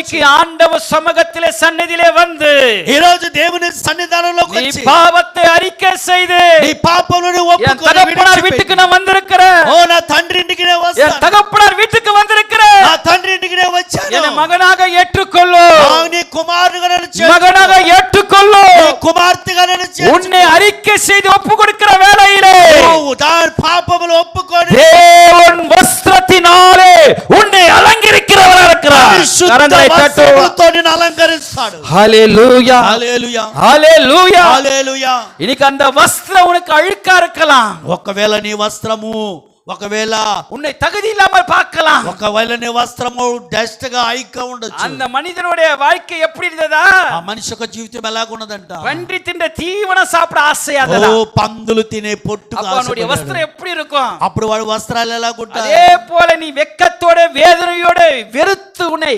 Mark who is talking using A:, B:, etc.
A: இன்னைக்கு ஆண்டவர் சமூகத்திலே சந்நிதியிலே வந்து
B: ఈ రోజు దేవుని సన్నిధానంలోకి
A: நீ
B: వచ్చి
A: பாவத்தை அறிக்கை செய்து
B: నీ పాపములను
A: என்
B: ఒప్పుకొని
A: தகப்பனார் வீட்டுக்கு நான் வந்திருக்கிறேன்,
B: ఓ నా తండ్రి ఇంటికి నేను
A: என்
B: వస్తాను,
A: தகப்பனார் வீட்டுக்கு வந்திருக்கிறேன்,
B: నా తండ్రి ఇంటికి నేను వచ్చాను,
A: என்னை மகனாக ஏற்றுக்கொள்ளு,
B: నీ కుమారునిగా నన్ను చేర్చుకో,
A: மகனாக ஏற்றுக்கொள்ளு,
B: నీ కుమార్తెగా నన్ను చేర్చుకో.
A: உன்னை அறிக்கை செய்து ஒப்பு கொடுக்கிற வேளையிலே
B: నువ్వు దాని పాపములు ఒప్పుకొని
A: தேவன் வஸ்திரத்தினாலே உன்னை அலங்கரிக்கிறவராக இருக்கிறார்.
B: పరిశుద్ధ
A: கரங்களை தட்டு.
B: వస్త్రములతో నిన్ను అలంకరిస్తాడు.
A: ஹல்லேலூயா,
B: హల్లెలూయా,
A: ஹல்லேலూயா.
B: హల్లెలూయా.
A: இன்னைக்கு அந்த வஸ்திரம் உனக்கு அழுக்கா இருக்கலாம்,
B: ఒకవేళ నీ వస్త్రము ఒకవేళ
A: உன்னை தகுதி இல்லாமல் பார்க்கலாம்.
B: ఒకవేళ నీ వస్త్రము డస్ట్ గా ఐక్గా ఉండొచ్చు.
A: அந்த மனிதனுடைய வாழ்க்கை எப்படி இருந்ததா?
B: ఆ మనిషి యొక్క జీవితం ఎలాగున్నదంట,
A: பன்றி தின்ற தீவனம் சாப்பிட ஆசையா
B: ఓ
A: இருந்ததா?
B: పందులు తినే పొట్టు
A: அவனுடைய వస్త్రం எப்படி இருக்கும்?
B: అప్పుడు వాడి వస్త్రాలు ఎలాగుంటాయి?
A: அதே போல நீ வெக்கத்தோட வேதனையோட வெறுத்து உன்னை